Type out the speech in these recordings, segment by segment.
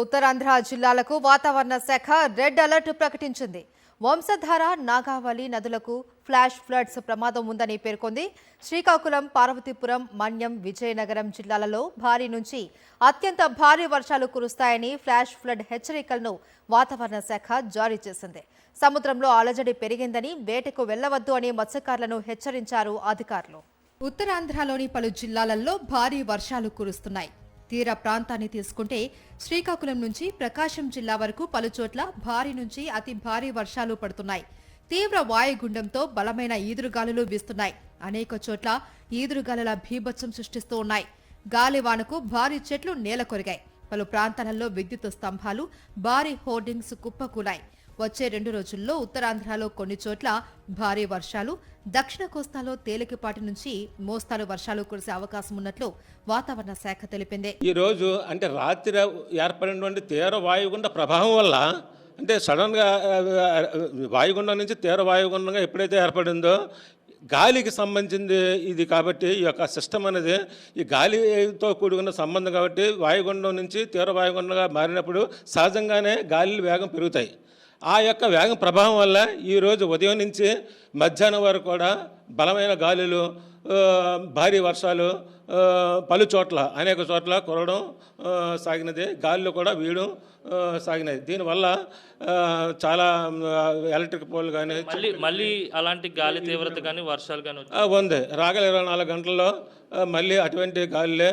ఉత్తరాంధ్ర జిల్లాలకు వాతావరణ శాఖ రెడ్ అలర్ట్ ప్రకటించింది. వంశధార, నాగావళి నదులకు ఫ్లాష్ ఫ్లడ్స్ ప్రమాదం ఉందని పేర్కొంది. శ్రీకాకుళం, పార్వతీపురం, మన్యం, విజయనగరం జిల్లాలలో భారీ నుంచి అత్యంత భారీ వర్షాలు కురుస్తాయని ఫ్లాష్ ఫ్లడ్ హెచ్చరికలను వాతావరణ శాఖ జారీ చేసింది. సముద్రంలో అలజడి పెరిగిందని, వేటకు వెళ్లవద్దు అని మత్స్యకారులను హెచ్చరించారు అధికారులు. ఉత్తరాంధ్రలోని పలు జిల్లాలలో భారీ వర్షాలు కురుస్తున్నాయి. తీర ప్రాంతాన్ని తీసుకుంటే శ్రీకాకుళం నుంచి ప్రకాశం జిల్లా వరకు పలుచోట్ల భారీ నుంచి అతి భారీ వర్షాలు పడుతున్నాయి. తీవ్ర వాయుగుండంతో బలమైన ఈదురుగాలులు వీస్తున్నాయి. అనేక చోట్ల ఈదురుగాలుల బీభత్సం సృష్టిస్తూ ఉన్నాయి. గాలివానకు భారీ చెట్లు నేలకొరిగాయి. పలు ప్రాంతాలలో విద్యుత్ స్తంభాలు, భారీ హోర్డింగ్స్ కుప్పకూలాయి. వచ్చే 2 రోజుల్లో ఉత్తరాంధ్రలో కొన్ని చోట్ల భారీ వర్షాలు, దక్షిణ కోస్తాలో తేలికపాటి నుంచి మోస్తారు వర్షాలు కురిసే అవకాశం ఉన్నట్లు వాతావరణ శాఖ తెలిపింది. ఈ రోజు అంటే రాత్రి ఏర్పడినటువంటి తీవ్ర వాయుగుండ ప్రభావం వల్ల అంటే సడన్గా వాయుగుండం నుంచి తీవ్ర వాయుగుండంగా ఎప్పుడైతే ఏర్పడిందో గాలికి సంబంధించింది ఇది. కాబట్టి ఈ యొక్క సిస్టమ్ అనేది ఈ గాలితో కూడుకున్న సంబంధం. కాబట్టి వాయుగుండం నుంచి తీవ్ర వాయుగుండంగా మారినప్పుడు సహజంగానే గాలి వేగం పెరుగుతాయి. ఆ యొక్క వేగం ప్రభావం వల్ల ఈరోజు ఉదయం నుంచి మధ్యాహ్నం వరకు కూడా బలమైన గాలులు, భారీ వర్షాలు పలు చోట్ల అనేక చోట్ల కురవడం సాగినది. గాలిలో కూడా వీయడం సాగినది. దీనివల్ల చాలా ఎలక్ట్రిక్ పోల్ కానీ మళ్ళీ అలాంటి గాలి తీవ్రత కానీ వర్షాలు కానీ ఉంది. రాగల 24 గంటల్లో మళ్ళీ అటువంటి గాలిలే.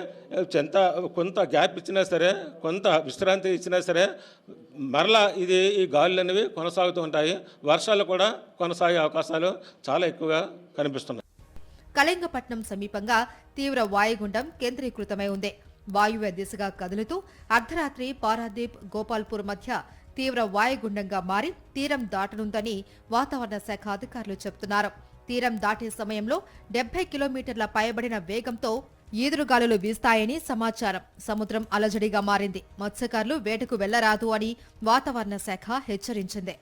కొంత గ్యాప్ ఇచ్చినా సరే, కొంత విశ్రాంతి ఇచ్చినా సరే మరలా ఈ గాలులు అనేవి కొనసాగుతూ ఉంటాయి. వర్షాలు కూడా కొనసాగే అవకాశాలు చాలా ఎక్కువగా కనిపిస్తున్నాయి. కళింగపట్నం సమీపంగా తీవ్ర వాయుగుండం కేంద్రీకృతమై ఉంది. వాయువ్య దిశగా కదులుతూ అర్ధరాత్రి పారాదీప్, గోపాల్పూర్ మధ్య తీవ్ర వాయుగుండంగా మారి తీరం దాటనుందని వాతావరణ శాఖ అధికారులు చెబుతున్నారు. తీరం దాటే సమయంలో 70 కిలోమీటర్ల పైబడిన వేగంతో ఈదురుగాలులు వీస్తాయని సమాచారం. సముద్రం అలజడిగా మారింది. మత్స్యకారులు వేటకు వెళ్లరాదు అని వాతావరణ శాఖ హెచ్చరించింది.